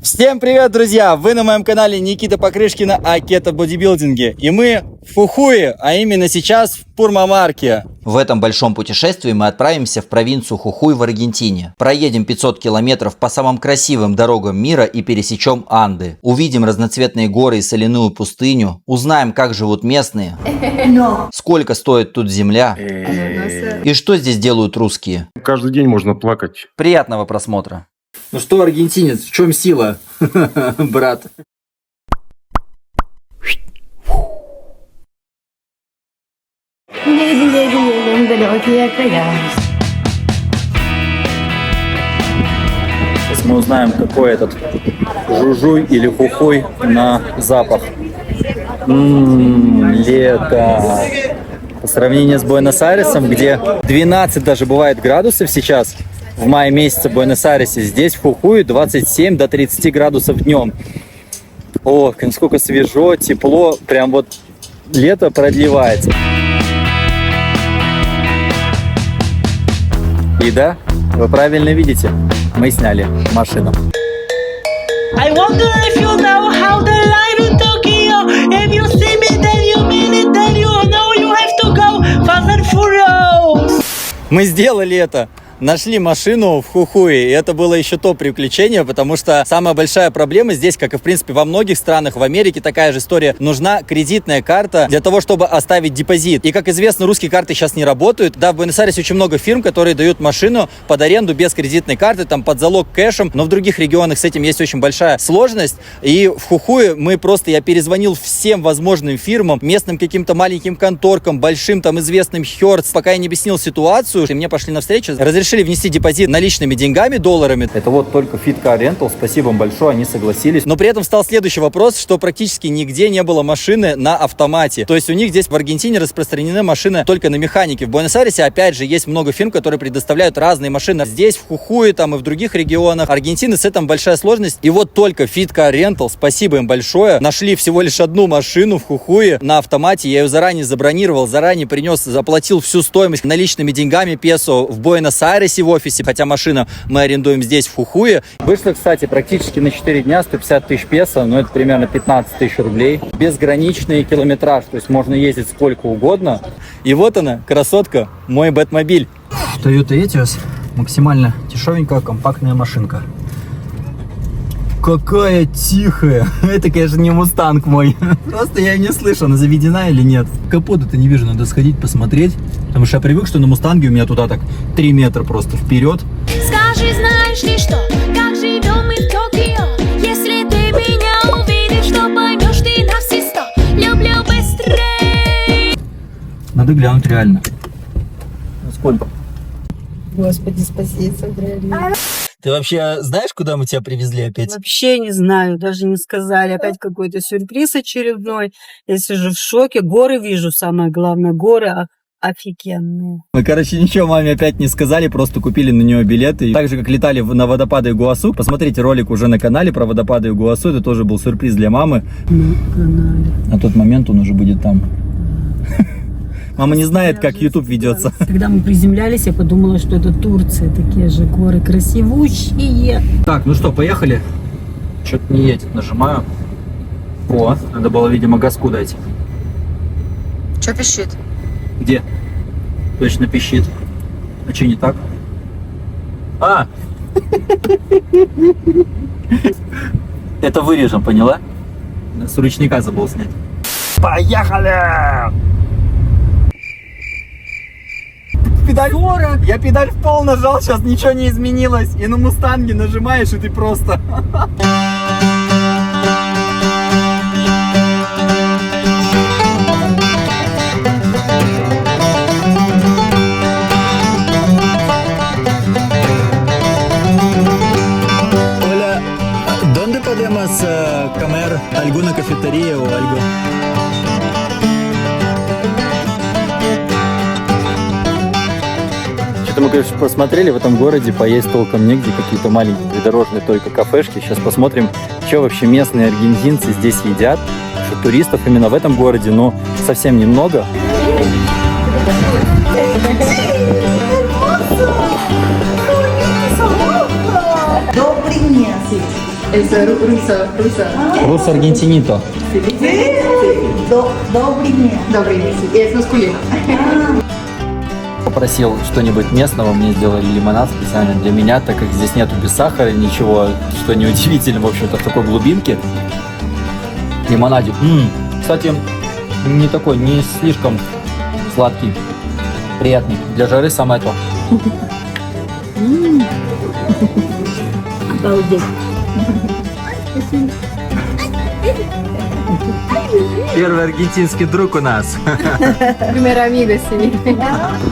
Всем привет, друзья! Вы на моем канале Никита Покрышкина о кето-бодибилдинге. И мы в Хухуе, а именно сейчас в Пурмамарке. В этом большом путешествии мы отправимся в провинцию Хухуй в Аргентине. Проедем 500 километров по самым красивым дорогам мира и пересечем Анды. Увидим разноцветные горы и соляную пустыню. Узнаем, как живут местные. Сколько стоит тут земля. И что здесь делают русские. Каждый день можно плакать. Приятного просмотра. Ну что, аргентинец, в чем сила, брат? Сейчас мы узнаем, какой этот Жужуй или Хухуй на запах. Лето. По сравнению с Буэнос-Айресом, где 12 даже бывает градусов сейчас, в мае месяце в Буэнос-Айресе, здесь в Хухуе 27 до 30 градусов днем. О, насколько свежо, тепло, прям вот лето продлевается. И да, вы правильно видите, мы сняли машину. I wonder if you know how the life in Tokyo. If you see me, then you mean it, then you know you have to go fast and furious. Мы сделали это. Нашли машину в Хухуе, и это было еще то приключение, потому что самая большая проблема здесь, как и в принципе во многих странах, в Америке такая же история, нужна кредитная карта для того, чтобы оставить депозит. И как известно, русские карты сейчас не работают. Да, в Буэнос-Айресе очень много фирм, которые дают машину под аренду без кредитной карты, там под залог кэшем, но в других регионах с этим есть очень большая сложность. И в Хухуе я перезвонил всем возможным фирмам, местным каким-то маленьким конторкам, большим там известным Хёрдс, пока я не объяснил ситуацию, и мне пошли навстречу, разрешили внести депозит наличными деньгами, долларами. Это вот только Fit Car Rental, спасибо им большое, они согласились. Но при этом встал следующий вопрос, что практически нигде не было машины на автомате. То есть у них здесь в Аргентине распространены машины только на механике. В Буэнос-Айресе, опять же, есть много фирм, которые предоставляют разные машины. Здесь, в Хухуе, там и в других регионах Аргентины с этим большая сложность. И вот только Fit Car Rental, спасибо им большое, нашли всего лишь одну машину в Хухуе на автомате. Я ее заранее забронировал, заранее принес, заплатил всю стоимость наличными деньгами песо в Буэнос-Айресе в офисе, хотя машину мы арендуем здесь, в Хухуе. Вышло, кстати, практически на 4 дня 150 тысяч песо, но это примерно 15 тысяч рублей. Безграничный километраж, то есть можно ездить сколько угодно. И вот она, красотка, мой Бэтмобиль. Toyota Etios, максимально дешевенькая, компактная машинка. Какая тихая. Это, конечно, не Мустанг мой. Просто я не слышу, она заведена или нет. Капота-то не вижу, надо сходить посмотреть. Потому что я привык, что на Мустанге у меня туда так 3 метра просто вперед. Скажи, знаешь ли что, как живем мы в Токио? Если ты меня увидишь, то поймешь ты на все 100. Люблю быстрее. Надо глянуть реально. Сколько? Господи, спаси, согрели. Ты вообще знаешь, куда мы тебя привезли опять? Вообще не знаю, даже не сказали. Опять какой-то сюрприз очередной. Я сижу в шоке. Горы вижу, самое главное. Горы офигенные. Мы, ничего маме опять не сказали, просто купили на нее билеты. Так же, как летали на водопады Игуасу. Посмотрите ролик уже на канале про водопады Игуасу. Это тоже был сюрприз для мамы. На канале. На тот момент он уже будет там. Мама не знает, как YouTube ведется. Когда мы приземлялись, я подумала, что это Турция. Такие же горы красивущие. Так, ну что, поехали? Что-то не едет, нажимаю. О, надо было, видимо, газку дать. Что пищит? Где? Точно пищит. А что не так? А! Это вырежем, поняла? С ручника забыл снять. Поехали! Педаль, я педаль в пол нажал, сейчас ничего не изменилось. И на Мустанге нажимаешь, и ты просто... Hola, ¿dónde podemos comer alguna cafetería o algo? Что-то мы, конечно, посмотрели в этом городе, поесть толком негде, какие-то маленькие придорожные только кафешки. Сейчас посмотрим, что вообще местные аргентинцы здесь едят. Что туристов именно в этом городе, но совсем немного. Добрый месяц. Es ruso. Рус аргентинито. Добрый день. И es masculino. Попросил что-нибудь местного, мне сделали лимонад специально для меня, так как здесь нету без сахара ничего, что неудивительно, в общем-то, в такой глубинке. Лимонадик. Кстати, не такой, не слишком сладкий, приятный. Для жары самое то. Обалдеть. Первый аргентинский друг у нас. Primero amigo, sí.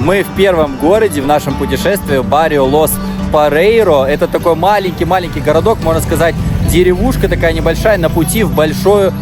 Мы в первом городе в нашем путешествии, Баррио Лос Парейро. Это такой маленький-маленький городок, можно сказать, деревушка такая небольшая на пути в большой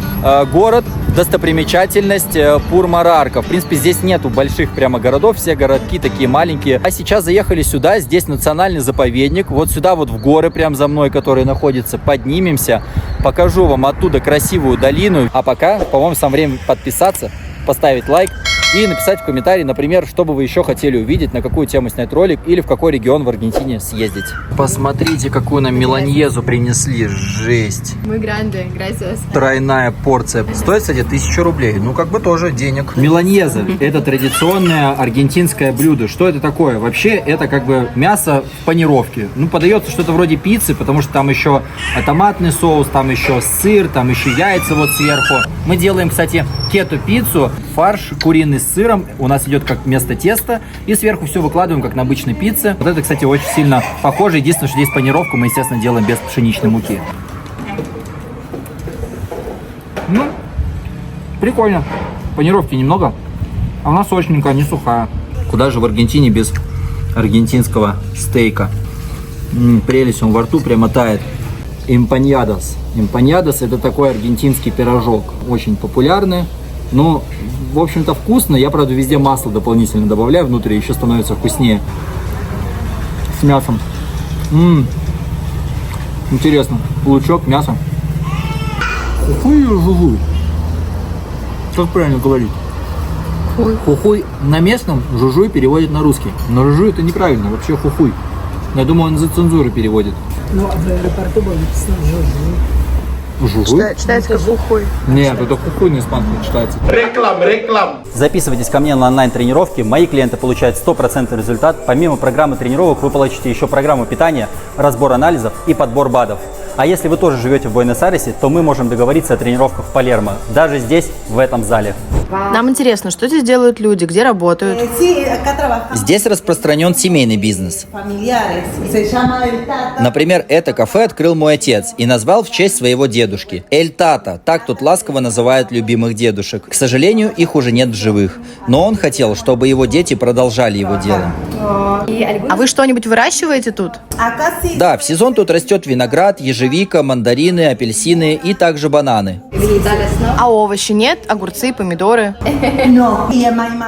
город, достопримечательность Пурмарарка. В принципе, здесь нету больших прямо городов, все городки такие маленькие. А сейчас заехали сюда, здесь национальный заповедник. Вот сюда вот в горы прямо за мной, которые находятся, поднимемся. Покажу вам оттуда красивую долину. А пока, по-моему, самое время подписаться, поставить лайк и написать в комментарии, например, что бы вы еще хотели увидеть, на какую тему снять ролик или в какой регион в Аргентине съездить. Посмотрите, какую нам миланьезу принесли. Жесть. Muy grande, gracias. Тройная порция. Стоит, кстати, 1000 рублей. Ну, как бы тоже денег. Миланьеза – это традиционное аргентинское блюдо. Что это такое? Вообще, это как бы мясо в панировке. Ну, подается что-то вроде пиццы, потому что там еще томатный соус, там еще сыр, там еще яйца вот сверху. Мы делаем, кстати, кето-пиццу. Фарш куриный с сыром у нас идет как вместо теста. И сверху все выкладываем, как на обычной пицце. Вот это, кстати, очень сильно похоже. Единственное, что здесь панировку мы, естественно, делаем без пшеничной муки. Ну, прикольно. Панировки немного, а она сочненькая, не сухая. Куда же в Аргентине без аргентинского стейка? Прелесть, он во рту прямо тает. Эмпаньядос. Эмпаньядос – это такой аргентинский пирожок. Очень популярный. Но, в общем-то, вкусно. Я, правда, везде масло дополнительно добавляю внутри, еще становится вкуснее. С мясом. Интересно. Лучок, мясо. Хухуй или жужуй? Как правильно говорить? Хухуй на местном, жужуй переводит на русский. Но жужуй это неправильно, вообще хухуй. Я думаю, он за цензуру переводит. Ну, а в аэропорту было написано «жужу». Жужуй? Читается как ухой. Нет, это хухуй на испанском читается. Реклам. Записывайтесь ко мне на онлайн-тренировки. Мои клиенты получают 100% результат. Помимо программы тренировок вы получите еще программу питания, разбор анализов и подбор БАДов. А если вы тоже живете в Буэнос-Айресе, то мы можем договориться о тренировках в Палермо. Даже здесь, в этом зале. Нам интересно, что здесь делают люди, где работают? Здесь распространен семейный бизнес. Например, это кафе открыл мой отец и назвал в честь своего дедушки. Эль Тата, так тут ласково называют любимых дедушек. К сожалению, их уже нет в живых. Но он хотел, чтобы его дети продолжали его дело. А вы что-нибудь выращиваете тут? Да, в сезон тут растет виноград, ежевика, мандарины, апельсины и также бананы. А овощи нет? Огурцы, помидоры?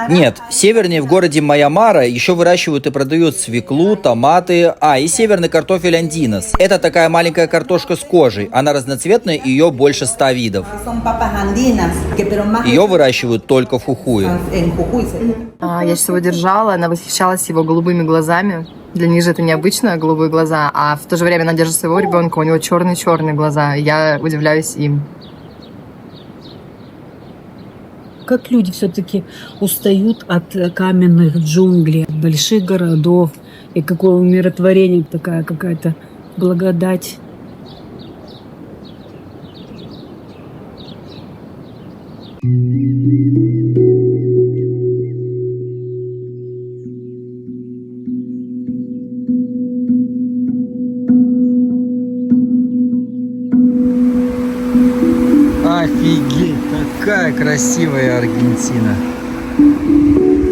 Нет, севернее в городе Майамара еще выращивают и продают свеклу, томаты, и северный картофель андинос. Это такая маленькая картошка с кожей. Она разноцветная, и ее больше 100 видов. Ее выращивают только в Хухуе. Я сейчас его держала, она восхищалась его голубыми глазами. Для них же это необычно, голубые глаза, а в то же время она держит своего ребенка, у него черные-черные глаза. Я удивляюсь им. Как люди все-таки устают от каменных джунглей, от больших городов, и какое умиротворение, такая какая-то благодать. Офигеть, какая красивая Аргентина.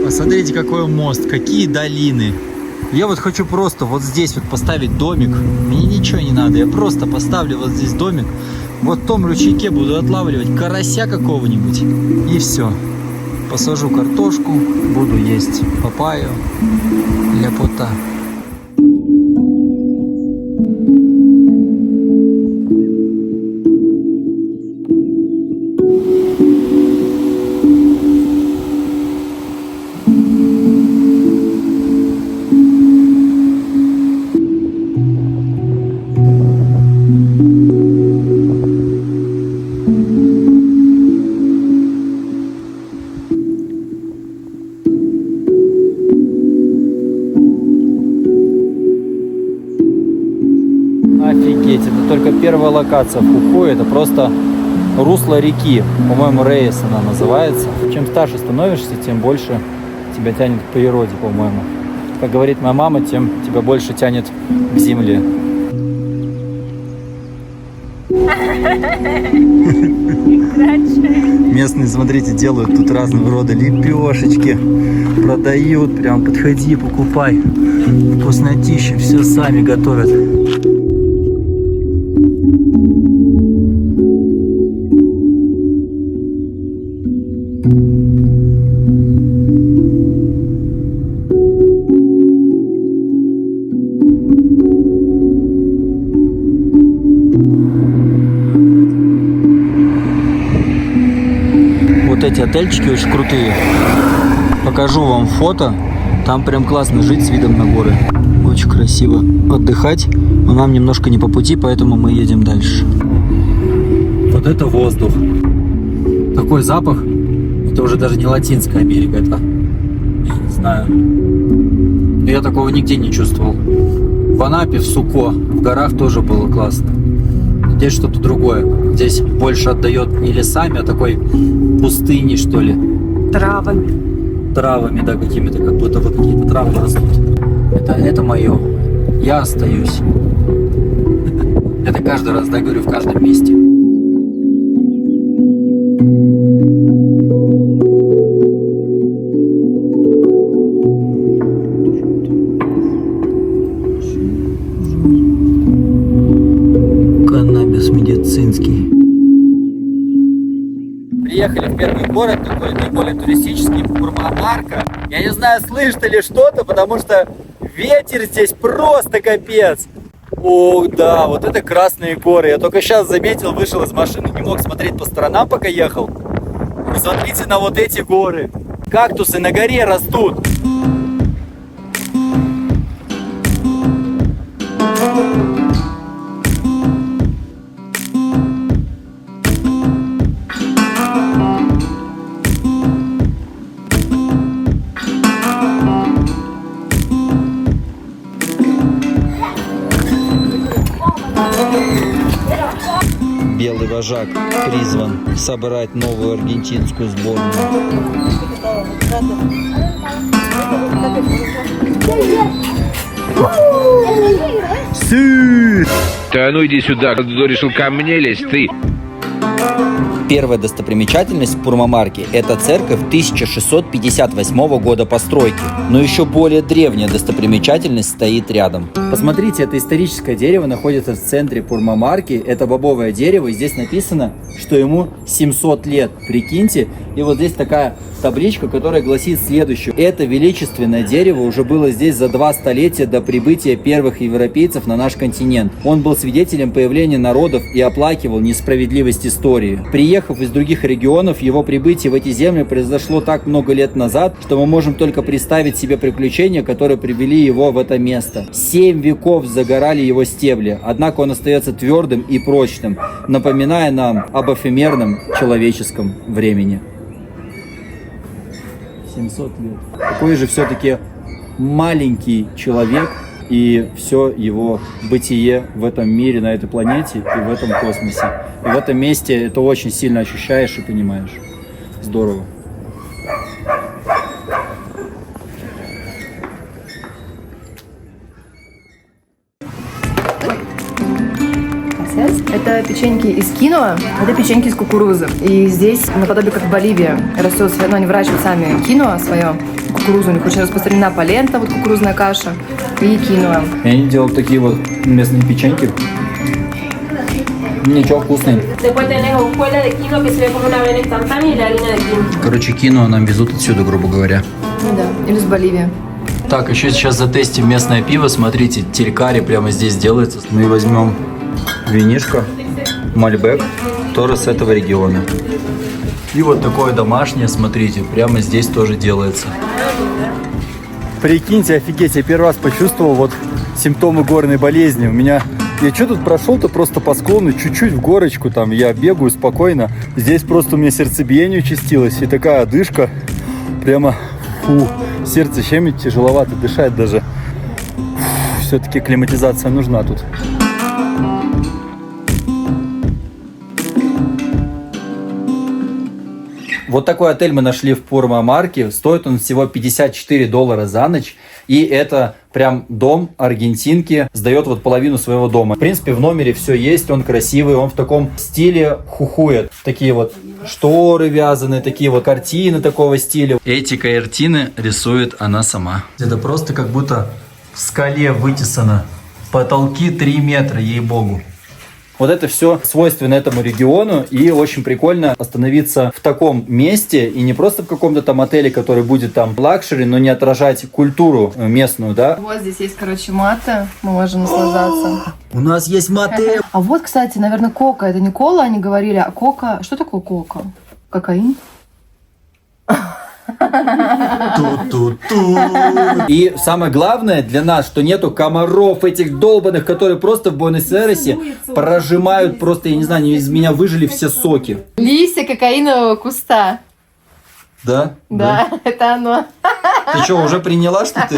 Посмотрите, какой мост, какие долины. Я вот хочу просто вот здесь вот поставить домик. Мне ничего не надо, я просто поставлю вот здесь домик. Вот в том ручейке буду отлавливать карася какого-нибудь. И все. Посажу картошку, буду есть папайю. Ляпота. только первая локация в Хухуе. Это просто русло реки. По-моему, Рейс она называется. Чем старше становишься, тем больше тебя тянет к природе, по-моему. Как говорит моя мама, тем тебя больше тянет к земле. Местные, смотрите, делают тут разного рода лепешечки. Продают, прям подходи, покупай. Вкуснотища, все сами готовят. Вот эти отельчики очень крутые. Покажу вам фото. Там прям классно жить с видом на горы. Очень красиво отдыхать. Но нам немножко не по пути, поэтому мы едем дальше. Вот это воздух. Такой запах. Это уже даже не Латинская Америка. Это, я не знаю. Я такого нигде не чувствовал. В Анапе, в Суко, в горах тоже было классно. Здесь что-то другое. Здесь больше отдает не лесами, а такой пустыней, что ли. Травами. Травами, да, какими-то, как будто вот какие-то травы растут. Это мое. Я остаюсь. Это каждый раз, да, говорю, в каждом месте. Каннабис медицинский. Приехали в первый город, такой наиболее туристический, Пурма-Марка. Я не знаю, слышно ли что-то, потому что ветер здесь просто капец. Ох, да, вот это Красные горы. Я только сейчас заметил, вышел из машины, не мог смотреть по сторонам, пока ехал. Посмотрите на вот эти горы. Кактусы на горе растут. Белый вожак призван собрать новую аргентинскую сборную. Да ну иди сюда, кто решил ко мне лезть, ты. Первая достопримечательность в Пурма-Марке – это церковь 1658 года постройки. Но еще более древняя достопримечательность стоит рядом. Посмотрите, это историческое дерево находится в центре Пурма-Марки. Это бобовое дерево, и здесь написано, что ему 700 лет. Прикиньте. И вот здесь такая табличка, которая гласит следующее. Это величественное дерево уже было здесь за 2 столетия до прибытия первых европейцев на наш континент. Он был свидетелем появления народов и оплакивал несправедливость истории. Приехав из других регионов, его прибытие в эти земли произошло так много лет назад, что мы можем только представить себе приключения, которые привели его в это место. 7 веков загорали его стебли, однако он остается твердым и прочным, напоминая нам об эфемерном человеческом времени. 700 лет. Какой же все-таки маленький человек и все его бытие в этом мире, на этой планете и в этом космосе. И в этом месте это очень сильно ощущаешь и понимаешь. Здорово. Это печеньки из киноа, это печеньки из кукурузы. И здесь, наподобие как в Боливии, растет, ну, они выращивают сами киноа свое, кукурузу. У них очень распространена полента, вот кукурузная каша и киноа. И они делают такие вот местные печеньки. Ничего, вкусные. Короче, киноа нам везут отсюда, грубо говоря. Ну да, или с Боливии. Так, еще сейчас затестим местное пиво. Смотрите, телькари прямо здесь делается. Мы возьмем винишко, Мальбек, тоже с этого региона. И вот такое домашнее, смотрите, прямо здесь тоже делается. Прикиньте, офигеть, я первый раз почувствовал вот симптомы горной болезни. У меня, я что тут прошел-то просто по склону, чуть-чуть в горочку, там я бегаю спокойно. Здесь просто у меня сердцебиение участилось и такая одышка, прямо, фу, сердце щемит, тяжеловато дышать даже. Все-таки климатизация нужна тут. Вот такой отель мы нашли в Пурма-Марке. Стоит он всего $54 за ночь. И это прям дом аргентинки. Сдает вот половину своего дома. В принципе, в номере все есть. Он красивый. Он в таком стиле Хухует. Такие вот шторы вязаные, такие вот картины такого стиля. Эти картины рисует она сама. Это просто как будто в скале вытесано. Потолки 3 метра, ей-богу. Вот это все свойственно этому региону, и очень прикольно остановиться в таком месте, и не просто в каком-то там отеле, который будет там лакшери, но не отражать культуру местную, да? Вот здесь есть, короче, маты, мы можем наслаждаться. У нас есть мотель. А вот, кстати, наверное, кока. Это не кола, они говорили, а кока... Что такое кока? Кокаин? И самое главное для нас, что нету комаров этих долбаных, которые просто в Буэнос-Айресе прожимают просто, я не знаю, из меня выжили все соки. Листья кокаинового куста. Да? Да, это оно. Ты что, уже приняла, что ты?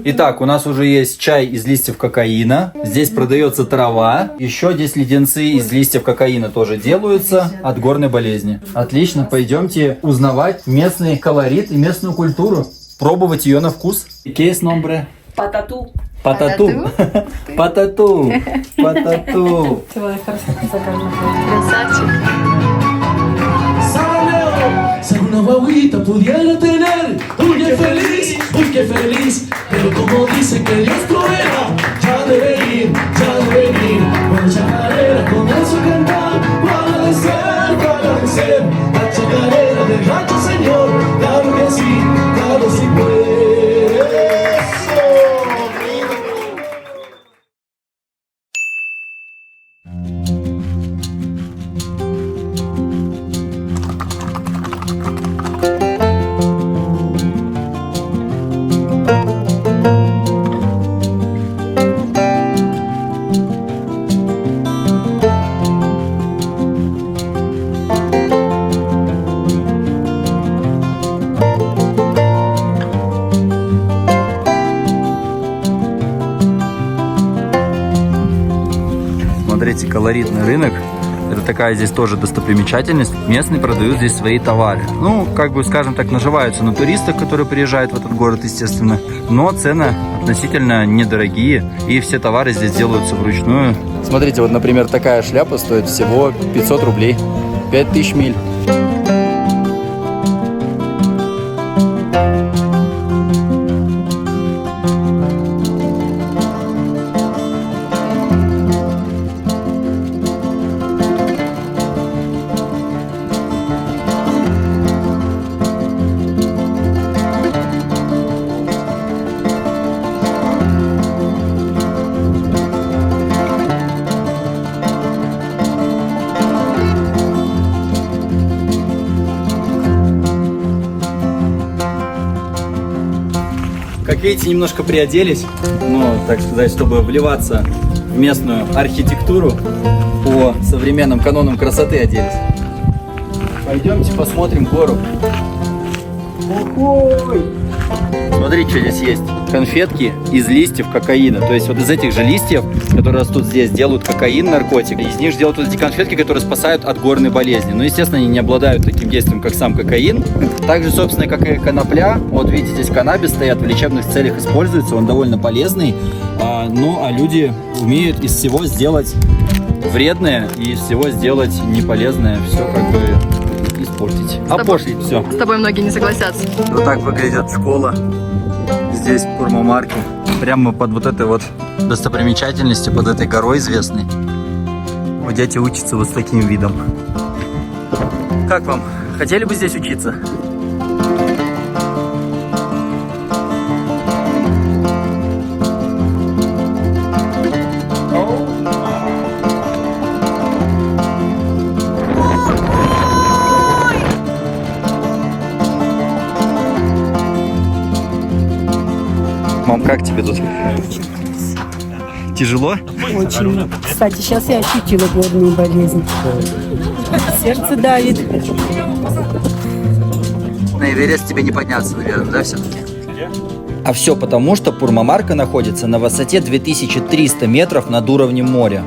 Итак, у нас уже есть чай из листьев кокаина. Здесь продается трава. Еще здесь леденцы из листьев кокаина тоже делаются от горной болезни. Отлично, пойдемте узнавать местный колорит и местную культуру. Пробовать ее на вкус. Кейс номбре. Патату. Патату. Патату. Патату. Красавчик. Si alguna guaguita pudiera tener, uy qué feliz, pero como dice que Dios proveerá, ya de venir, cuando chacarera comienzo a cantar, agradecer, la chacarera del rancho señor, claro que sí puede. Смотрите, колоритный рынок. Это такая здесь тоже достопримечательность. Местные продают здесь свои товары. Ну, как бы, скажем так, наживаются на туристах, которые приезжают в этот город, естественно. Но цены относительно недорогие. И все товары здесь делаются вручную. Смотрите, вот, например, такая шляпа стоит всего 500 рублей. 5000 миль. Как видите, немножко приоделись, ну, так сказать, чтобы вливаться в местную архитектуру, по современным канонам красоты оделись. Пойдемте посмотрим гору. Ой! Смотри, что здесь есть. Конфетки из листьев кокаина. То есть вот из этих же листьев, которые растут здесь, делают кокаин, наркотик. Из них делают вот эти конфетки, которые спасают от горной болезни. Но, естественно, они не обладают таким действием, как сам кокаин. Также, собственно, как и конопля. Вот видите, здесь каннабис стоят, в лечебных целях используется. Он довольно полезный. Ну, а люди умеют из всего сделать вредное и из всего сделать неполезное. Все как бы испортить. Опошлить все. С тобой многие не согласятся. Вот так выглядит школа здесь, в Пурма-Марке. Прямо под вот этой вот достопримечательностью, под этой горой известной. Вот дети учатся вот с таким видом. Как вам? Хотели бы здесь учиться? Мам, как тебе тут? Тяжело? Очень. Кстати, сейчас я ощутила горную болезнь. Сердце давит. На Эверест тебе не подняться, наверное, да, все-таки? А все потому, что Пурма-Марка находится на высоте 2300 метров над уровнем моря.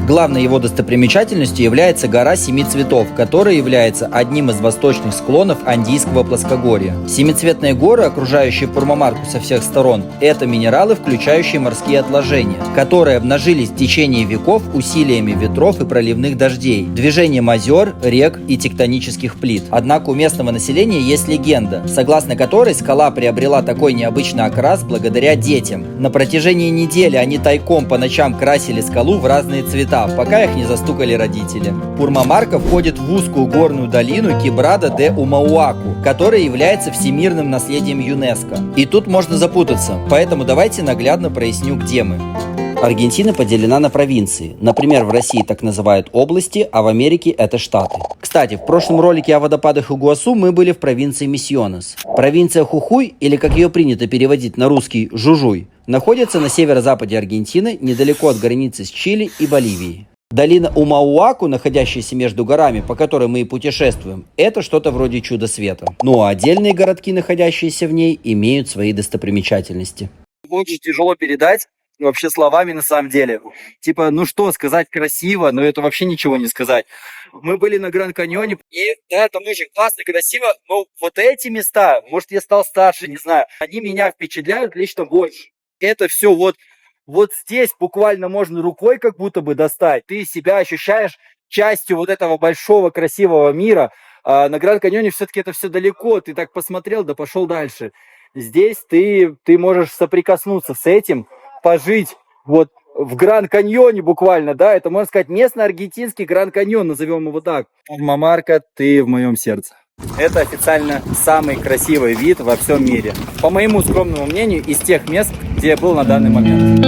Главной его достопримечательностью является гора Семи Цветов, которая является одним из восточных склонов Андийского плоскогорья. Семицветные горы, окружающие Пурмамарку со всех сторон, это минералы, включающие морские отложения, которые обнажились в течение веков усилиями ветров и проливных дождей, движением озер, рек и тектонических плит. Однако у местного населения есть легенда, согласно которой скала приобрела такой необычный окрас благодаря детям. На протяжении недели они тайком по ночам красили скалу в разные цвета, пока их не застукали родители. Пурмамарка входит в узкую горную долину Кебрада де Умауаку, которая является всемирным наследием ЮНЕСКО. И тут можно запутаться, поэтому давайте наглядно проясню, где мы. Аргентина поделена на провинции. Например, в России так называют области, а в Америке это штаты. Кстати, в прошлом ролике о водопадах Игуасу мы были в провинции Мисьонес. Провинция Хухуй, или как ее принято переводить на русский Жужуй, находится на северо-западе Аргентины, недалеко от границы с Чили и Боливией. Долина Умауаку, находящаяся между горами, по которой мы и путешествуем, это что-то вроде чуда света. Ну а отдельные городки, находящиеся в ней, имеют свои достопримечательности. Очень тяжело передать. Вообще словами на самом деле. Типа, ну что сказать красиво, но это вообще ничего не сказать. Мы были на Гранд-Каньоне, и да, там очень классно, красиво, но вот эти места, может, я стал старше, не знаю, они меня впечатляют лично больше. Это все вот здесь буквально можно рукой как будто бы достать. Ты себя ощущаешь частью вот этого большого красивого мира. А на Гранд-Каньоне все-таки это все далеко, ты так посмотрел, да пошел дальше. Здесь ты можешь соприкоснуться с этим, пожить вот в Гранд-Каньоне буквально, да, это, можно сказать, местно-аргентинский Гранд-Каньон, назовем его так. Пурмамарка, ты в моем сердце. Это официально самый красивый вид во всем мире. По моему скромному мнению, из тех мест, где я был на данный момент.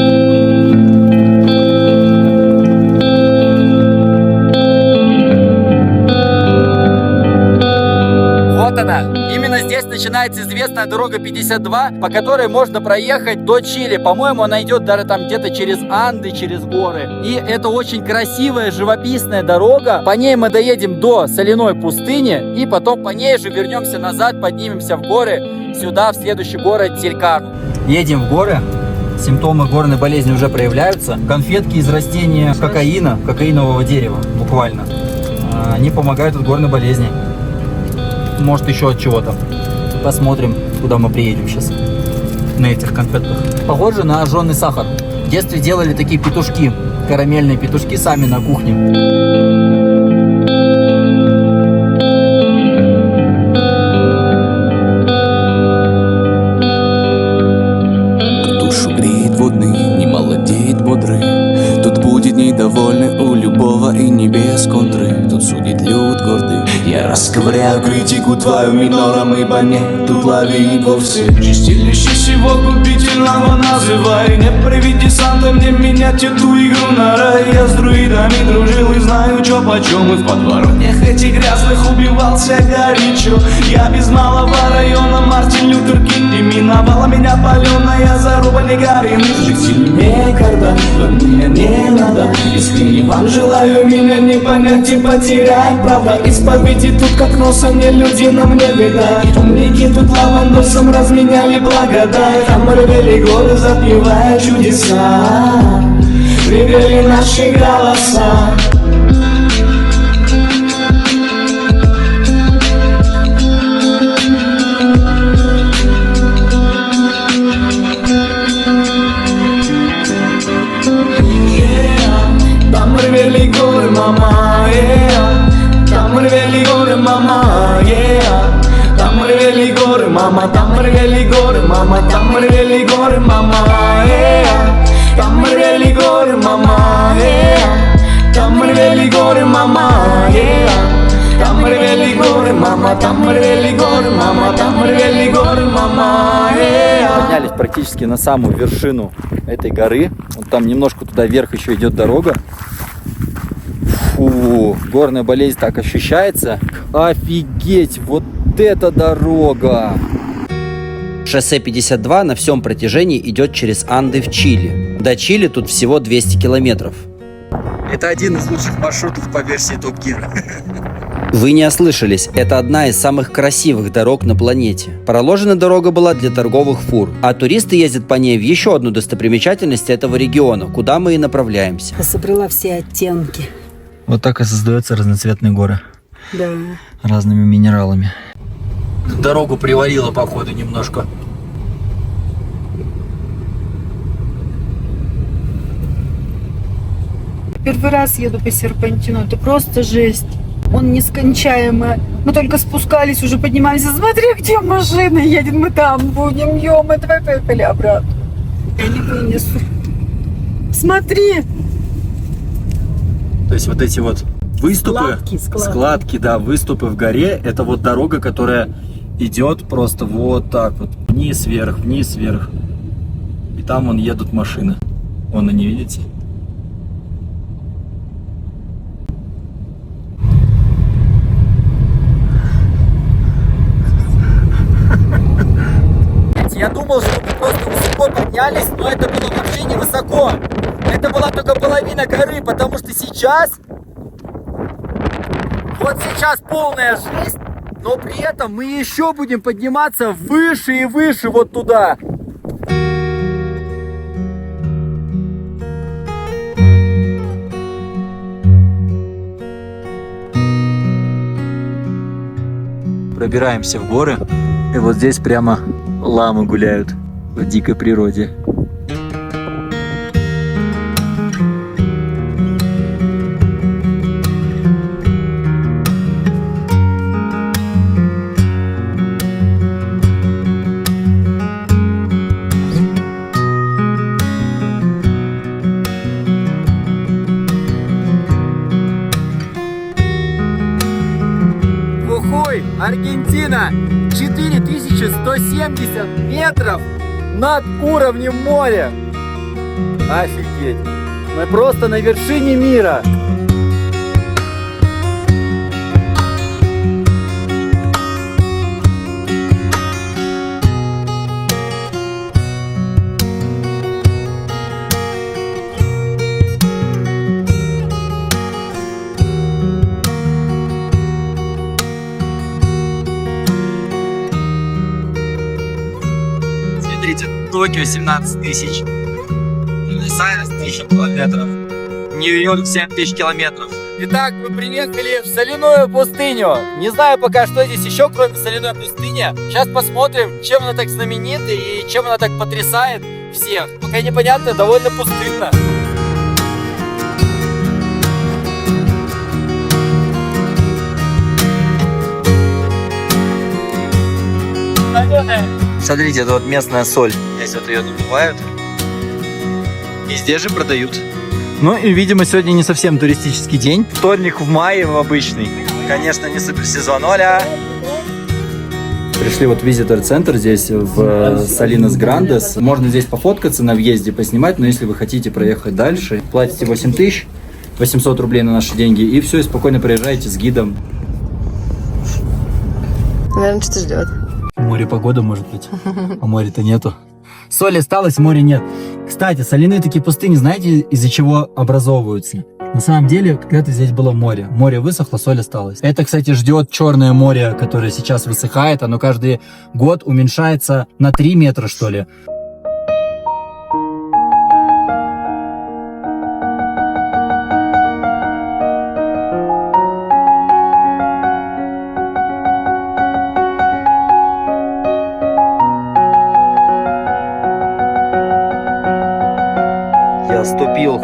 Вот она. Именно здесь начинается известная дорога 52, по которой можно проехать до Чили. По-моему, она идет даже там где-то через Анды, через горы. И это очень красивая, живописная дорога. По ней мы доедем до соляной пустыни, и потом по ней же вернемся назад, поднимемся в горы, сюда, в следующий город Телькару. Едем в горы. Симптомы горной болезни уже проявляются. Конфетки из растения кокаина, кокаинового дерева, буквально. Они помогают от горной болезни. Может, еще от чего-то. Посмотрим, куда мы приедем сейчас на этих конфетках. Похоже на жженый сахар. В детстве делали такие петушки, карамельные петушки сами на кухне. Душу греет водный, не молодеет бодрый. Тут будет недовольный у любого и не без контры. Тут судит люд гордый. Я расковыряю критику твою минором, ибо нет тут ловить вовсе. Чистилище всего губительного называй. Не приведи Санта мне менять эту игру на рай. Я с друидами дружил и знаю, чё почем. И в подворотнях этих грязных убивался горячо. Я без малого района Мартин Лютер Кинг. И миновала меня паленая заруба не горит. Жить сильнее, когда мне не надо. Искренне вам желаю меня не понять и потерять. Правда, исповеди тут как носа не люди, но мне беда. Умники тут лавандосом разменяли благодать. Там рвели горы, запивая чудеса. Ревели наши голоса. Там рвели горы, мама, там рвели горы, мама, там рвели горы, мама, там рвели горы, мама, там рвели горы, мама, там рвели горы, мама, там рвели горы, мама, там рвели горы, мама, там рвели горы, мама, там рвели горы, мама. Поднялись практически на самую вершину этой горы. Вот там немножко туда вверх еще идет дорога. Фу, горная болезнь так ощущается. Офигеть, вот это дорога! Шоссе 52 на всем протяжении идет через Анды в Чили. До Чили тут всего 200 километров. Это один из лучших маршрутов по версии Топ Гира. Вы не ослышались, это одна из самых красивых дорог на планете. Проложена дорога была для торговых фур, а туристы ездят по ней в еще одну достопримечательность этого региона, куда мы и направляемся. Я собрала все оттенки. Вот так и создаются разноцветные горы. Да. Разными минералами. Дорогу привалило, походу, немножко. Первый раз еду по серпантину, это просто жесть. Он нескончаемый. Мы только спускались, уже поднимаемся. Смотри, где машина едет, мы там будем. Ё-моё, давай поехали обратно. Я не вынесу. Смотри. То есть вот эти вот выступы, складки, да, выступы в горе, это вот дорога, которая идет просто вот так вот, вниз, вверх, вниз, вверх. И там вон едут машины. Вон они, видите? Я думал, что мы просто высоко поднялись, но это было вообще не высоко. Это была только половина горы, потому что сейчас, вот сейчас полная жесть, но при этом мы еще будем подниматься выше и выше вот туда. Пробираемся в горы, и вот здесь прямо ламы гуляют в дикой природе. Хухуй, Аргентина, 4170 метров над уровнем моря. Офигеть. Мы просто на вершине мира. Смотрите, Токио 17 тысяч, Буэнос-Айрес 1000 километров, Нью-Йорк 7000 километров. Итак, мы приехали в соляную пустыню. Не знаю пока, что здесь еще, кроме соляной пустыни. Сейчас посмотрим, чем она так знаменита и чем она так потрясает всех. Пока непонятно, довольно пустынно. Смотрите, это вот местная соль. Здесь вот ее добывают. И здесь же продают. Ну и, видимо, сегодня не совсем туристический день. Вторник в мае обычный. Конечно, не суперсезон. Оля! Пришли вот в визитор-центр здесь, в Салинас Грандес. Можно здесь пофоткаться на въезде, поснимать, но если вы хотите проехать дальше, платите 8800 рублей на наши деньги, и все, и спокойно проезжаете с гидом. Наверное, что ждет. Море погода, может быть. А моря-то нету. Соль осталась, моря нет. Кстати, соляные такие пустыни, знаете, из-за чего образовываются? На самом деле, когда-то здесь было море. Море высохло, соль осталась. Это, кстати, ждет Черное море, которое сейчас высыхает. Оно каждый год уменьшается на 3 метра, что ли. Я ступил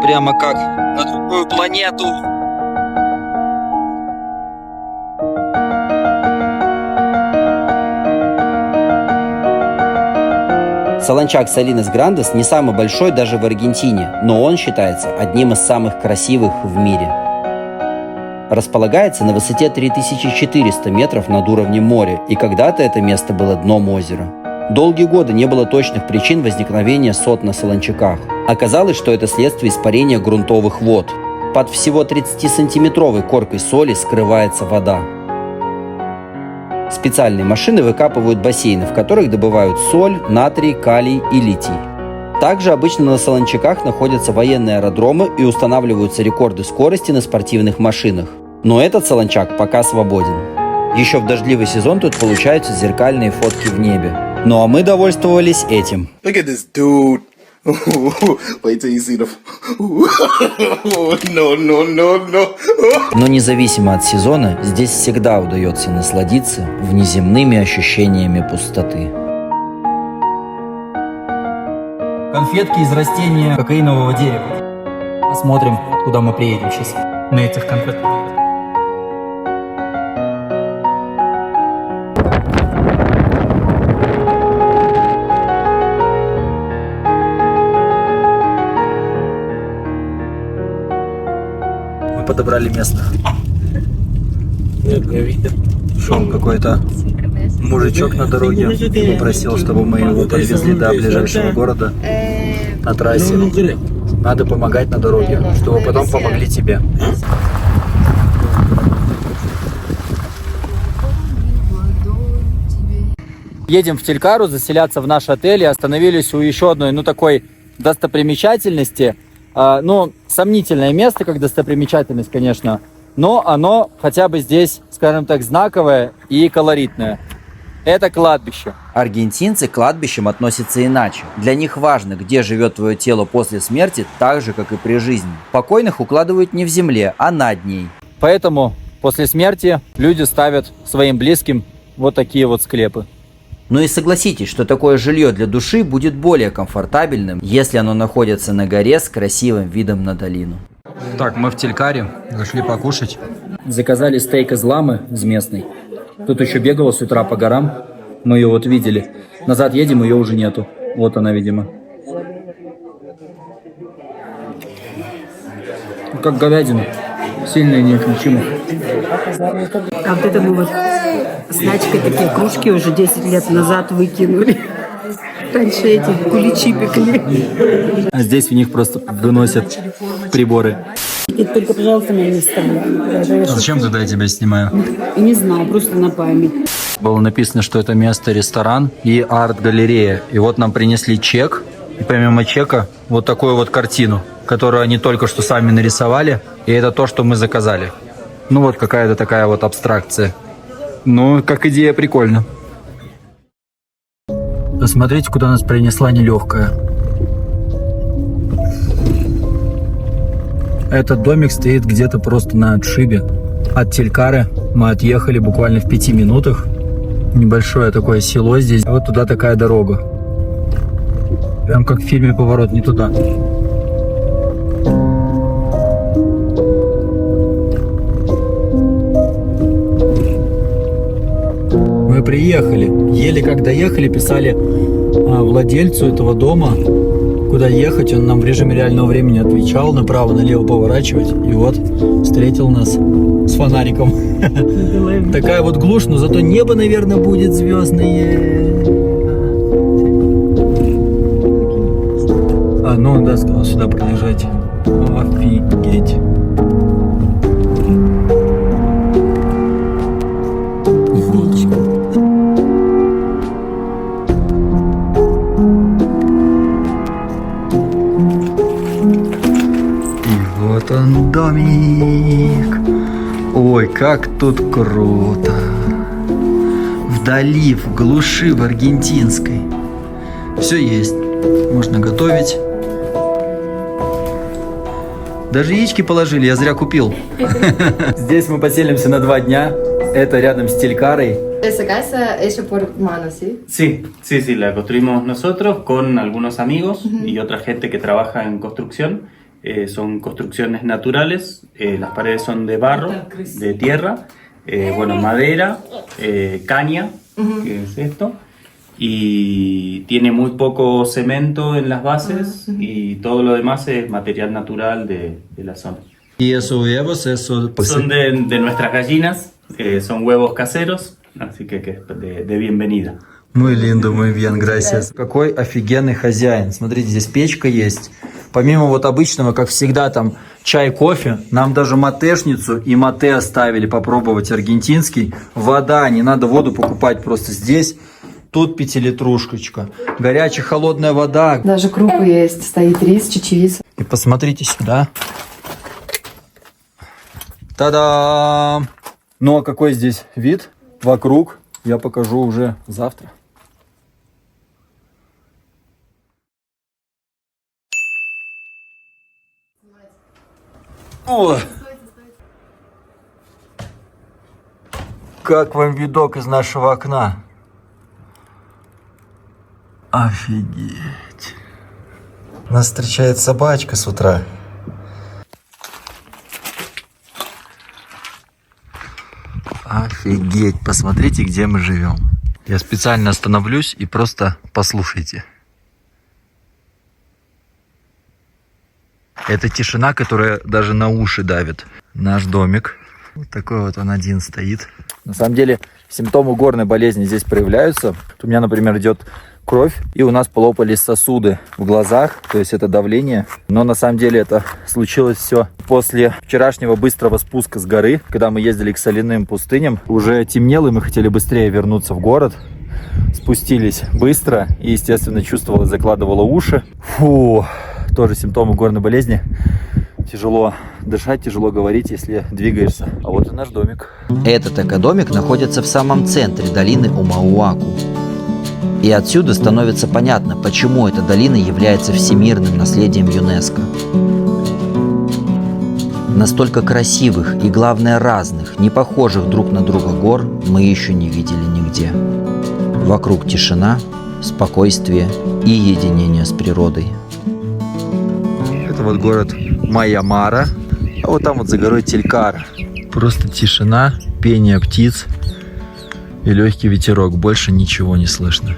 прямо как на другую планету. Солончак Салинас Грандес не самый большой даже в Аргентине, но он считается одним из самых красивых в мире. Располагается на высоте 3400 метров над уровнем моря, и когда-то это место было дном озера. Долгие годы не было точных причин возникновения сот на Солончаках. Оказалось, что это следствие испарения грунтовых вод. Под всего 30-сантиметровой коркой соли скрывается вода. Специальные машины выкапывают бассейны, в которых добывают соль, натрий, калий и литий. Также обычно на Солончаках находятся военные аэродромы и устанавливаются рекорды скорости на спортивных машинах. Но этот солончак пока свободен. Еще в дождливый сезон тут получаются зеркальные фотки в небе. Ну а мы довольствовались этим. Look at this dude. Wait till you see the. No. Но независимо от сезона, здесь всегда удается насладиться внеземными ощущениями пустоты. Конфетки из растения кокаинового дерева. Посмотрим, куда мы приедем сейчас на этих конфетках. Мы подобрали место. Шел какой-то мужичок на дороге и попросил, чтобы мы его подвезли до ближайшего города на трассе. Надо помогать на дороге, чтобы потом помогли тебе. Едем в Телькару заселяться в наш отель и остановились у еще одной, такой достопримечательности. Сомнительное место, как достопримечательность, конечно, но оно хотя бы здесь, скажем так, знаковое и колоритное. Это кладбище. Аргентинцы к кладбищам относятся иначе. Для них важно, где живет твое тело после смерти, так же, как и при жизни. Покойных укладывают не в земле, а над ней. Поэтому после смерти люди ставят своим близким вот такие вот склепы. Ну и согласитесь, что такое жилье для души будет более комфортабельным, если оно находится на горе с красивым видом на долину. Так, мы в Телькаре, зашли покушать. Заказали стейк из ламы, из местной. Тут еще бегала с утра по горам, мы ее вот видели. Назад едем, ее уже нету. Вот она, видимо. Как говядина, сильно и неотличимо. А вот это мы вот с Надькой такие кружки уже 10 лет назад выкинули. Раньше эти куличи пекли. А здесь в них просто выносят приборы. И только, пожалуйста, меня не ставь. Зачем тогда я тебя снимаю? Не знаю, просто на память. Было написано, что это место ресторан и арт-галерея. И вот нам принесли чек. И помимо чека вот такую вот картину, которую они только что сами нарисовали. И это то, что мы заказали. Вот какая-то такая вот абстракция. Как идея прикольно. Посмотрите, куда нас принесла нелегкая. Этот домик стоит где-то просто на отшибе. От Телькары мы отъехали буквально в 5 минутах. Небольшое такое село здесь. Вот туда такая дорога. Прям как в фильме «Поворот не туда». Мы приехали. Еле как доехали, писали владельцу этого дома, куда ехать. Он нам в режиме реального времени отвечал, направо-налево поворачивать. И вот встретил нас с фонариком. Такая вот глушь, но зато небо, наверное, будет звездное. Да, сказал сюда проезжать. Офигеть. Вот он, домик. Ой, как тут круто. Вдали, в глуши, в аргентинской. Все есть. Можно готовить. Даже яички положили, я зря купил. Здесь мы поселимся на 2 дня. Это рядом с Телькарой. Esa casa hecha por manos, ¿sí? Sí, la construimos nosotros con algunos amigos y otra gente que trabaja en construcción. Son construcciones naturales, las paredes son de barro, de tierra, madera, caña, que es esto, y tiene muy poco cemento en las bases y todo lo demás es material natural de la zona. ¿Y esos huevos? Son de nuestras gallinas, son huevos caseros, así que de bienvenida. Muy lindo, muy bien, gracias. Какой офигенный хозяин. Смотрите, здесь печка есть. Помимо вот обычного, как всегда, там чай, кофе, нам даже матешницу и мате оставили попробовать аргентинский. Вода, не надо воду покупать просто здесь. Тут 5-литрушечка. Горячая, холодная вода. Даже крупы есть, стоит рис, чечевица. И посмотрите сюда. Та-дам! Ну а какой здесь вид вокруг, я покажу уже завтра. О! Как вам видок из нашего окна? Офигеть. Нас встречает собачка с утра. Офигеть, посмотрите, где мы живем. Я специально остановлюсь и просто послушайте. Это тишина, которая даже на уши давит. Наш домик. Вот такой вот он один стоит. На самом деле симптомы горной болезни здесь проявляются. У меня, например, идет кровь, и у нас полопались сосуды в глазах, то есть это давление. Но на самом деле это случилось все после вчерашнего быстрого спуска с горы, когда мы ездили к соляным пустыням. Уже темнело, и мы хотели быстрее вернуться в город. Спустились быстро и, естественно, чувствовала, закладывала уши. Фу, тоже симптомы горной болезни. Тяжело дышать, тяжело говорить, если двигаешься. А вот и наш домик. Этот экодомик находится в самом центре долины Умауаку. И отсюда становится понятно, почему эта долина является всемирным наследием ЮНЕСКО. Настолько красивых и, главное, разных, не похожих друг на друга гор мы еще не видели нигде. Вокруг тишина, спокойствие и единение с природой. Это вот город Майя-Мара, а вот там вот за горой Телькар. Просто тишина, пение птиц и легкий ветерок. Больше ничего не слышно.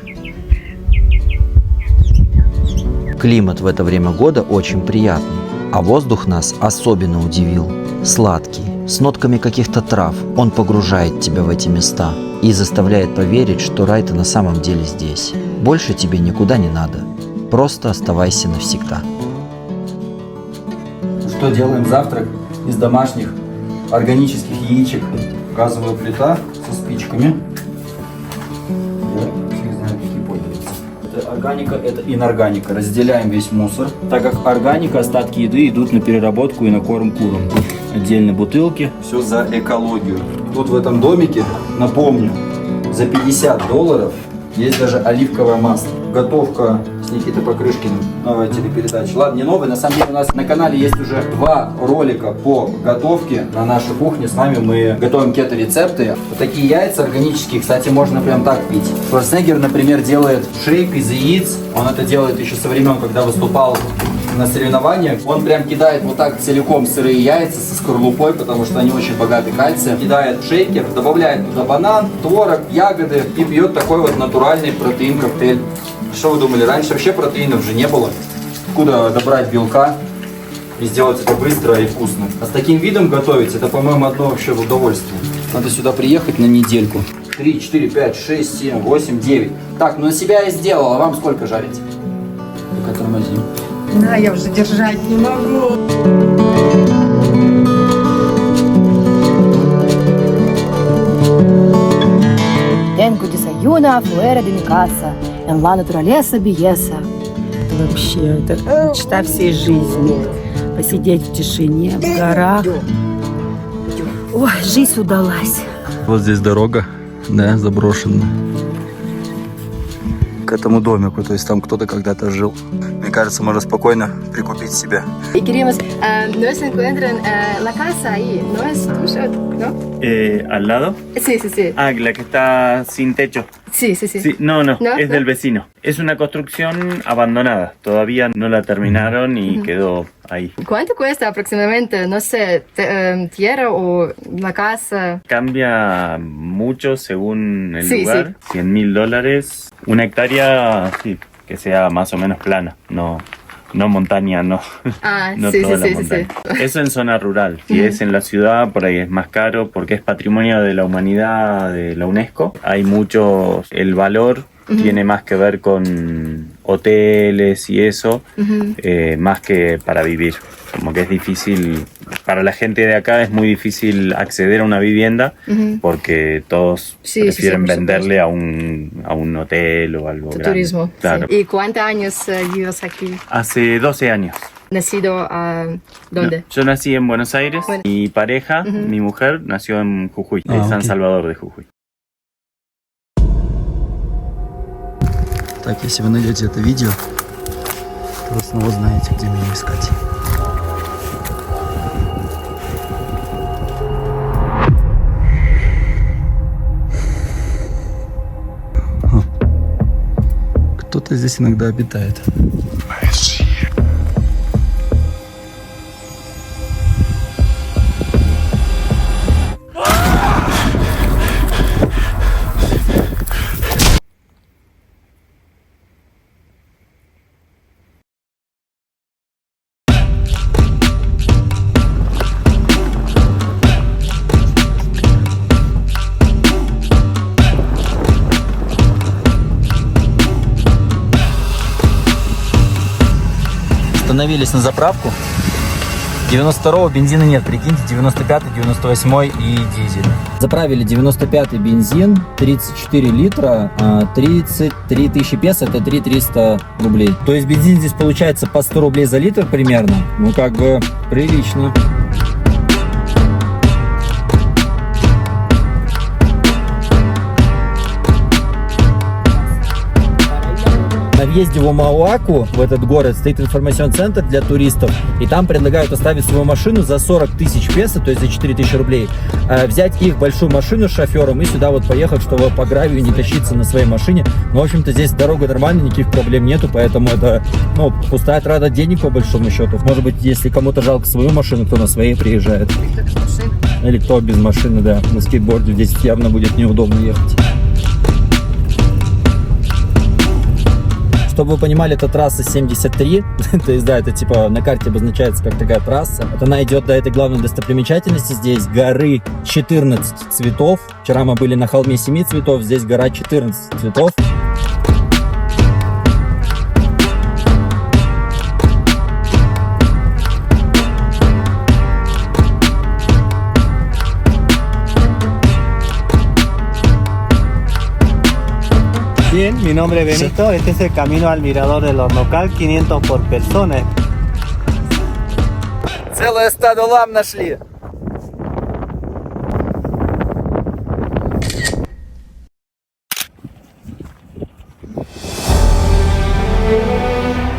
Климат в это время года очень приятный, а воздух нас особенно удивил. Сладкий, с нотками каких-то трав. Он погружает тебя в эти места и заставляет поверить, что рай-то на самом деле здесь. Больше тебе никуда не надо. Просто оставайся навсегда. Что делаем завтрак из домашних органических яичек? Газовая плита со спичками. Я фиг знаю, какие пользуются. Это органика, это инорганика. Разделяем весь мусор. Так как органика, остатки еды идут на переработку и на корм курам. Отдельно бутылки. Все за экологию. Тут в этом домике, напомню, за $50 есть даже оливковое масло. Готовка с Никитой Покрышкиным. Новая телепередача. Ладно, не новая. На самом деле у нас на канале есть уже 2 ролика по готовке на нашей кухне. С вами мы готовим кето-рецепты. Вот такие яйца органические, кстати, можно прям так пить. Шварценеггер, например, делает шейк из яиц. Он это делает еще со времен, когда выступал на соревнованиях. Он прям кидает вот так целиком сырые яйца со скорлупой, потому что они очень богаты кальцием. Кидает в шейкер, добавляет туда банан, творог, ягоды и пьет такой вот натуральный протеин-коктейль. Что вы думали, раньше вообще протеинов же не было? Откуда добрать белка и сделать это быстро и вкусно? А с таким видом готовить, это, по-моему, одно вообще удовольствие. Надо сюда приехать на недельку. 3, 4, 5, 6, 7, 8, 9. Так, ну на себя я сделал, а вам сколько жарить? Только тормозим. Да, я уже держать не могу. Tengo desayuno fuera de mi casa, en la naturaleza belleza. Это вообще, это мечта всей жизни. Посидеть в тишине, в горах. Ой, жизнь удалась. Вот здесь дорога, да, заброшенная. К этому домику, то есть там кто-то когда-то жил. Мне кажется, можно спокойно прикупить себе. Y queríamos, no se encuentran la casa ahí, ¿no es tuyo, no? ¿Al lado? Sí, sí, sí. Ah, la que está sin techo. Sí, sí, sí. Sí, no, ¿No? es del vecino. Es una construcción abandonada. Todavía no la terminaron y quedó ahí. ¿Cuánto cuesta aproximadamente, no sé, tierra o la casa? Cambia mucho según el Sí, lugar. $100,000. Una hectárea, sí, que sea más o menos plana. No montaña, no. Ah, No sí, toda sí, la sí, sí, montaña. sí. Eso en zona rural. Si es en la ciudad, por ahí es más caro porque es patrimonio de la humanidad de la UNESCO. Hay muchos, el valor tiene más que ver con hoteles y eso, más que para vivir. Como que es difícil, para la gente de acá es muy difícil acceder a una vivienda porque todos Sí, prefieren sí, sí, por venderle a un hotel o algo grande. Turismo. Claro. Sí. ¿Y cuántos años vives aquí? Hace 12 años. Nacido ¿dónde? Yo nací en Buenos Aires. Bueno. Mi pareja, mi mujer, nació en Jujuy, en San Salvador de Jujuy. Так, если вы найдете это видео, то вы снова знаете, где меня искать. Кто-то здесь иногда обитает. Остановились на заправку. 92-го бензина нет, прикиньте, 95-й, 98-й и дизель. Заправили 95-й бензин, 34 литра, 33 тысячи песо, это 3300 рублей. То есть бензин здесь получается по 100 рублей за литр примерно. Ну, как бы прилично. На въезде в Омауаку, в этот город, стоит информационный центр для туристов, и там предлагают оставить свою машину за 40 тысяч песо, то есть за 4 тысячи рублей, взять их большую машину с шофером и сюда вот поехать, чтобы по гравию не тащиться на своей машине. Но, в общем-то, здесь дорога нормальная, никаких проблем нету, поэтому это, ну, пустая трата денег по большому счету. Может быть, если кому-то жалко свою машину, кто на своей приезжает. Или кто без машины, да, на скейтборде здесь явно будет неудобно ехать. Чтобы вы понимали, это трасса 73, то есть, да, это типа на карте обозначается как такая трасса. Вот она идет до этой главной достопримечательности, здесь горы 14 цветов. Вчера мы были на холме 7 цветов, здесь гора 14 цветов. Bien, mi nombre es Benito, este es el camino al mirador del Hornocal, 500 por persona. Целое стадо лам нашли.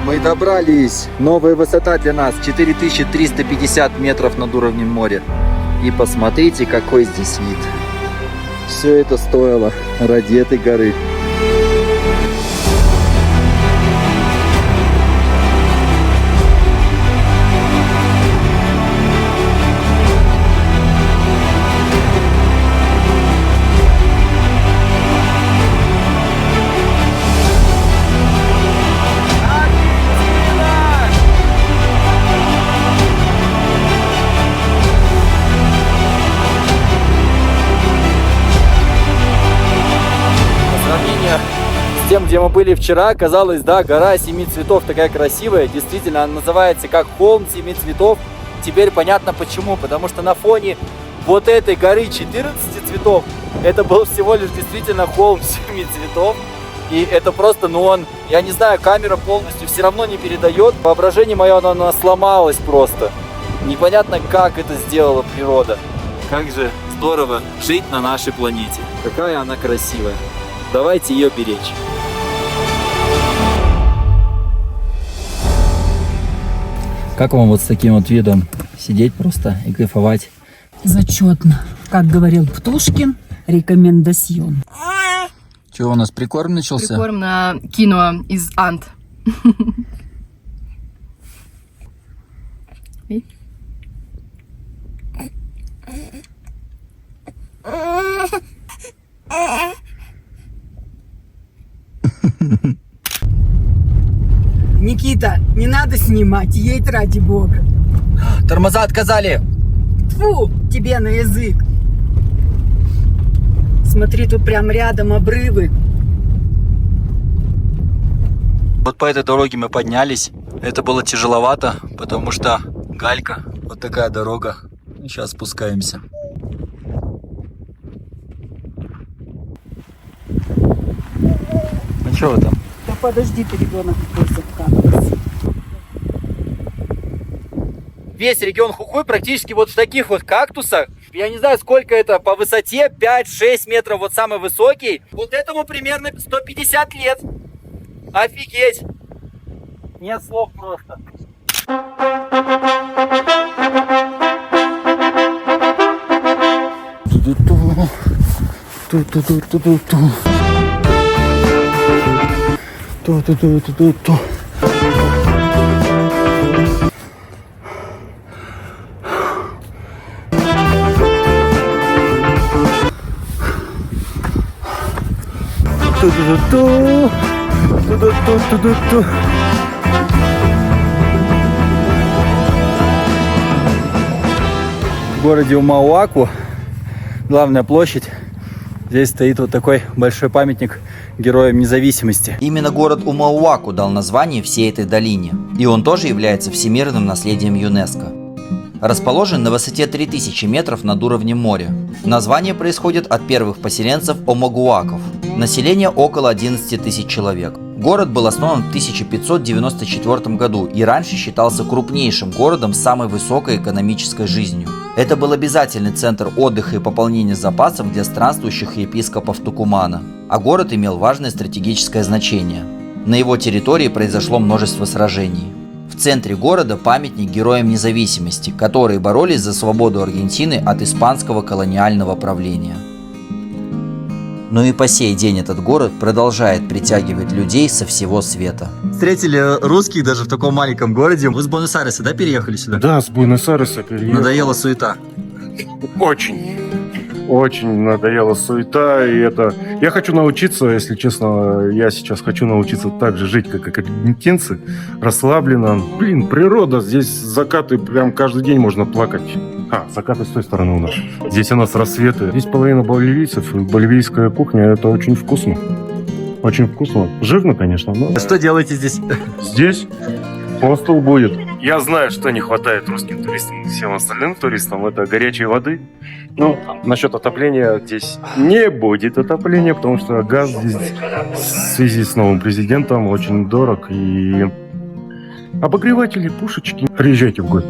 Мы добрались. Новая высота для нас 4350 метров над уровнем моря. И посмотрите, какой здесь вид. Все это стоило ради этой горы. С тем, где мы были вчера, казалось, да, гора 7 цветов такая красивая. Действительно, она называется как холм 7 цветов. Теперь понятно почему. Потому что на фоне вот этой горы 14 цветов, это был всего лишь действительно холм 7 цветов. И это просто, ну он, я не знаю, камера полностью все равно не передает. Воображение мое, оно сломалось просто. Непонятно, как это сделала природа. Как же здорово жить на нашей планете. Какая она красивая. Давайте ее беречь. Как вам вот с таким вот видом сидеть просто и кайфовать? Зачетно. Как говорил Птушкин, рекомендацион. Чего у нас прикорм начался? Прикорм на киноа из Анд. Никита, не надо снимать, едь ради бога. Тормоза отказали. Тьфу, тебе на язык. Смотри, тут прям рядом обрывы. Вот по этой дороге мы поднялись. Это было тяжеловато, потому что галька. Вот такая дорога. Сейчас спускаемся. Ну что вы там? Да подожди ты, ребенок, какой закатывается. весь регион Хухуй практически вот в таких вот кактусах. Я не знаю, сколько это по высоте, 5-6 метров, вот самый высокий. Вот этому примерно 150 лет. Офигеть. Нет слов просто. В городе Умауаку, главная площадь, здесь стоит вот такой большой памятник героям независимости. Именно город Умауаку дал название всей этой долине, и он тоже является всемирным наследием ЮНЕСКО. Расположен на высоте 3000 метров над уровнем моря. Название происходит от первых поселенцев омагуаков. Население около 11 тысяч человек. Город был основан в 1594 году и раньше считался крупнейшим городом с самой высокой экономической жизнью. Это был обязательный центр отдыха и пополнения запасов для странствующих епископов Тукумана, а город имел важное стратегическое значение. На его территории произошло множество сражений. В центре города памятник героям независимости, которые боролись за свободу Аргентины от испанского колониального правления. Но и по сей день этот город продолжает притягивать людей со всего света. Встретили русских даже в таком маленьком городе. Вы с Буэнос-Айреса, да, переехали сюда? Да, с Буэнос-Айреса переехал. Надоела суета? Очень надоела суета, и это... Я хочу научиться, если честно, я сейчас хочу научиться так же жить, как аргентинцы, расслабленно. Блин, природа, здесь закаты, прям каждый день можно плакать. Закаты с той стороны у нас. Здесь у нас рассветы. Здесь половина боливийцев, боливийская кухня, это очень вкусно. Очень вкусно. Жирно, конечно, но... Что делаете здесь? Здесь хостел будет. Я знаю, что не хватает русским туристам и всем остальным туристам. Это горячей воды. Ну, насчет отопления здесь не будет отопления, потому что газ здесь в связи с новым президентом очень дорог. И обогреватели, пушечки. Приезжайте в гости.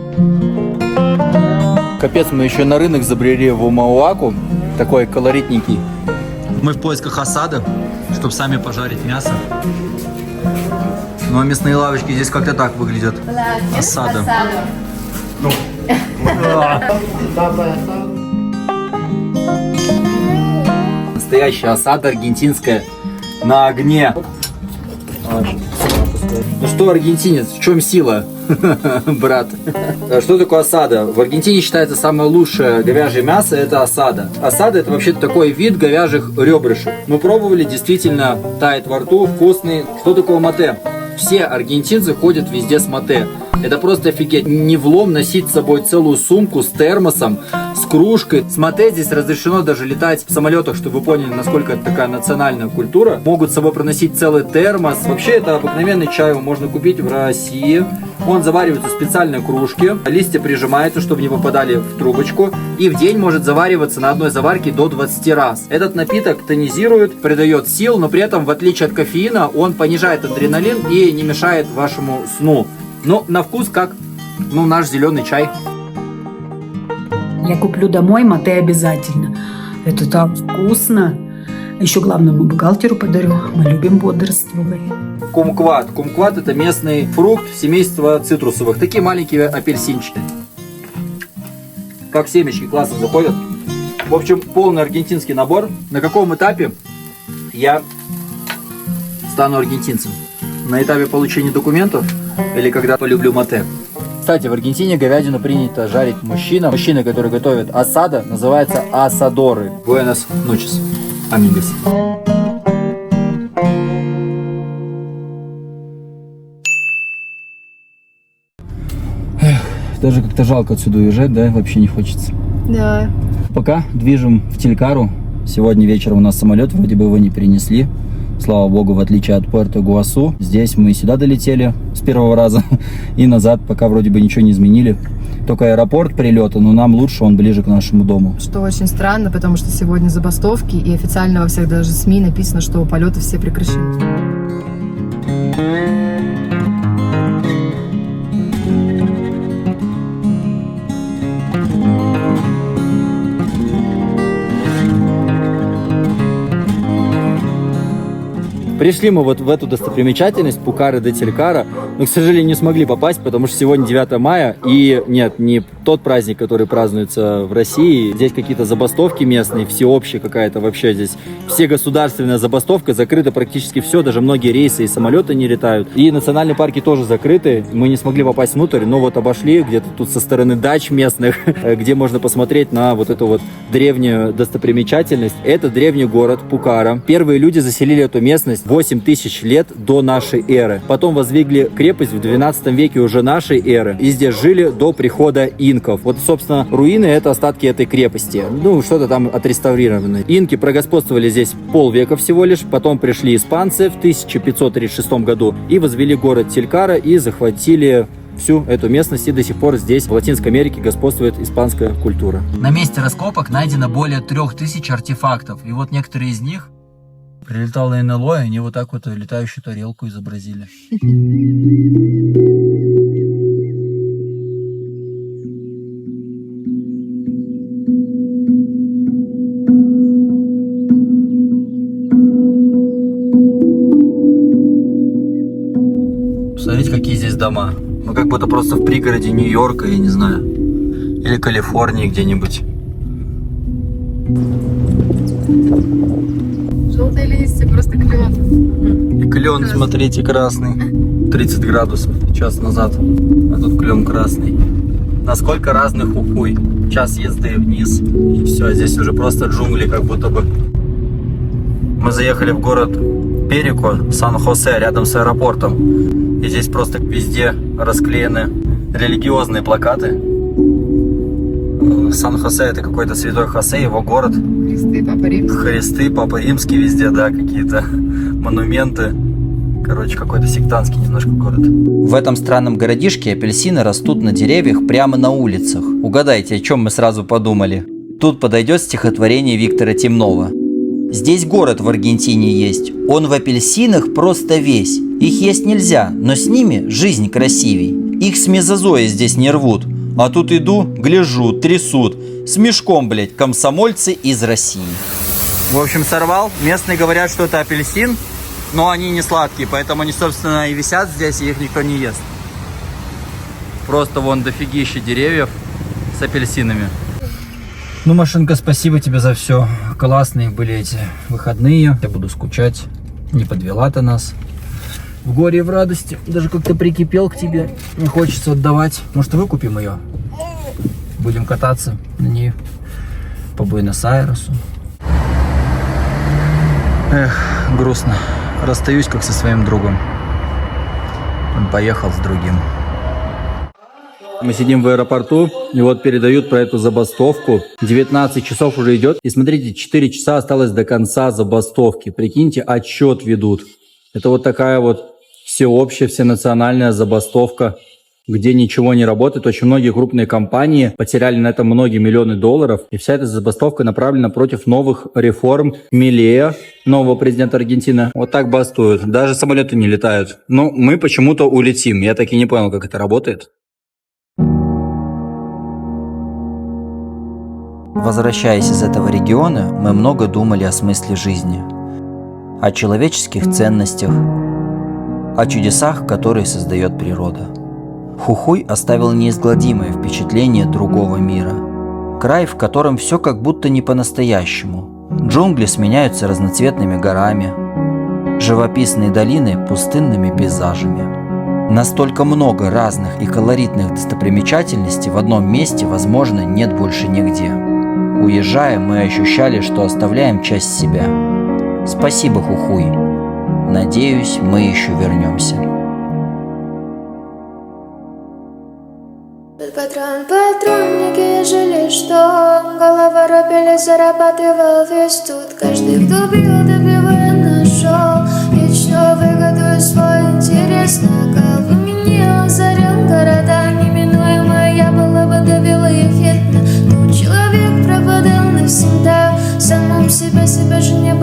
Капец, мы еще на рынок забрели в Умауаку. Такой колоритненький. Мы в поисках осада, чтобы сами пожарить мясо. Ну а мясные лавочки здесь как-то так выглядят. Осада. Настоящая осада аргентинская на огне. Ну что, аргентинец, в чем сила, брат? Что такое осада? В Аргентине считается самое лучшее говяжье мясо – это осада. Осада – это вообще такой вид говяжьих ребрышек. Мы пробовали, действительно тает во рту, вкусный. Что такое мате? Все аргентинцы ходят везде с мате. Это просто офигеть. Не влом носить с собой целую сумку с термосом, с кружкой. С мате здесь разрешено даже летать в самолетах, чтобы вы поняли, насколько это такая национальная культура. Могут с собой проносить целый термос. Вообще это обыкновенный чай, его можно купить в России. Он заваривается в специальной кружке. Листья прижимаются, чтобы не попадали в трубочку. И в день может завариваться на одной заварке до 20 раз. Этот напиток тонизирует, придает сил, но при этом, в отличие от кофеина, он понижает адреналин и не мешает вашему сну. Но на вкус как, наш зеленый чай. Я куплю домой мате обязательно. Это так вкусно. Еще главному бухгалтеру подарю. Мы любим бодрствовать. Кумкват. Кумкват – это местный фрукт семейства цитрусовых. Такие маленькие апельсинчики. Как семечки классно заходят. В общем, полный аргентинский набор. На каком этапе я стану аргентинцем? На этапе получения документов или когда полюблю мате? Кстати, в Аргентине говядину принято жарить мужчинам. Мужчины, которые готовят асада, называются асадоры. Buenas noches, amigos. Даже как-то жалко отсюда уезжать, да? Вообще не хочется. Да. Пока движем в Телькару. Сегодня вечером у нас самолет, вроде бы его не перенесли. Слава богу, в отличие от Пуэрто-Гуасу. Здесь мы сюда долетели с первого раза и назад, пока вроде бы ничего не изменили. Только аэропорт прилета, но нам лучше, он ближе к нашему дому. Что очень странно, потому что сегодня забастовки, и официально во всех даже СМИ написано, что полеты все прекращены. Пришли мы вот в эту достопримечательность Пукара де Телькара, но, к сожалению, не смогли попасть, потому что сегодня 9 мая, и нет, не тот праздник, который празднуется в России. Здесь какие-то забастовки местные, всеобщие какая-то вообще здесь. Все государственная забастовка, закрыто практически все, даже многие рейсы и самолеты не летают. И национальные парки тоже закрыты, мы не смогли попасть внутрь, но вот обошли где-то тут со стороны дач местных, где можно посмотреть на вот эту вот древнюю достопримечательность. Это древний город Пукара. Первые люди заселили эту местность 8000 лет до нашей эры. Потом воздвигли крепость в 12 веке уже нашей эры. И здесь жили до прихода инков. Вот, собственно, руины — это остатки этой крепости. Ну, что-то там отреставрировано. Инки прогодствовали здесь полвека всего лишь. Потом пришли испанцы в 1536 году и возвели город Телькара и захватили всю эту местность, и до сих пор здесь, в Латинской Америке, господствует испанская культура. На месте раскопок найдено более 3000 артефактов. И вот некоторые из них прилетало НЛО, и они вот так вот летающую тарелку изобразили. Посмотрите, какие здесь дома. Ну, как будто просто в пригороде Нью-Йорка, я не знаю. Или Калифорнии где-нибудь. Желтые листья, просто клен. И клен, смотрите, красный. 30 градусов час назад. А тут клен красный. Насколько разный Хухуй. Час езды вниз. И все, здесь уже просто джунгли, как будто бы. Мы заехали в город Перико, Сан-Хосе, рядом с аэропортом. И здесь просто везде расклеены религиозные плакаты. Сан-Хосе — это какой-то святой Хосе, его город. Христы, Папа Римский. Христы, Папа Римский везде, да, какие-то монументы. Короче, какой-то сектантский немножко город. В этом странном городишке апельсины растут на деревьях прямо на улицах. Угадайте, о чем мы сразу подумали. Тут подойдет стихотворение Виктора Темнова. Здесь город в Аргентине есть, он в апельсинах просто весь. Их есть нельзя, но с ними жизнь красивей. Их с мезозоя здесь не рвут. А тут иду, гляжу, трясут. С мешком, блядь, комсомольцы из России. В общем, сорвал. Местные говорят, что это апельсин, но они не сладкие, поэтому они, собственно, и висят здесь, и их никто не ест. Просто вон дофигища деревьев с апельсинами. Ну, машинка, спасибо тебе за все. Классные были эти выходные. Я буду скучать. Не подвела ты нас. В горе и в радости. Даже как-то прикипел к тебе. Не хочется отдавать. Может, выкупим ее? Будем кататься на ней по Буэнос-Айресу. Эх, грустно. Расстаюсь как со своим другом. Он поехал с другим. Мы сидим в аэропорту, и вот передают про эту забастовку. 19 часов уже идет. И смотрите, 4 часа осталось до конца забастовки. Прикиньте, отчет ведут. Это вот такая вот всеобщая, всенациональная забастовка, где ничего не работает. Очень многие крупные компании потеряли на этом многие миллионы долларов. И вся эта забастовка направлена против новых реформ Милея, нового президента Аргентины. Вот так бастуют. Даже самолеты не летают. Но мы почему-то улетим. Я так и не понял, как это работает. Возвращаясь из этого региона, мы много думали о смысле жизни, о человеческих ценностях, о чудесах, которые создает природа. Хухуй оставил неизгладимое впечатление другого мира. Край, в котором все как будто не по-настоящему. Джунгли сменяются разноцветными горами, живописные долины пустынными пейзажами. Настолько много разных и колоритных достопримечательностей в одном месте, возможно, нет больше нигде. Уезжая, мы ощущали, что оставляем часть себя. Спасибо, Хухуй. Надеюсь, мы еще вернемся. Патронники жили, что голова робили, зарабатывал весь тут. Каждый, кто бил, добивая, нашел вечно выгоду свой интерес накал. Выменил, зарел города неминуемо, я была бы довела их видно. Но человек пропадал навсегда, самом себя же не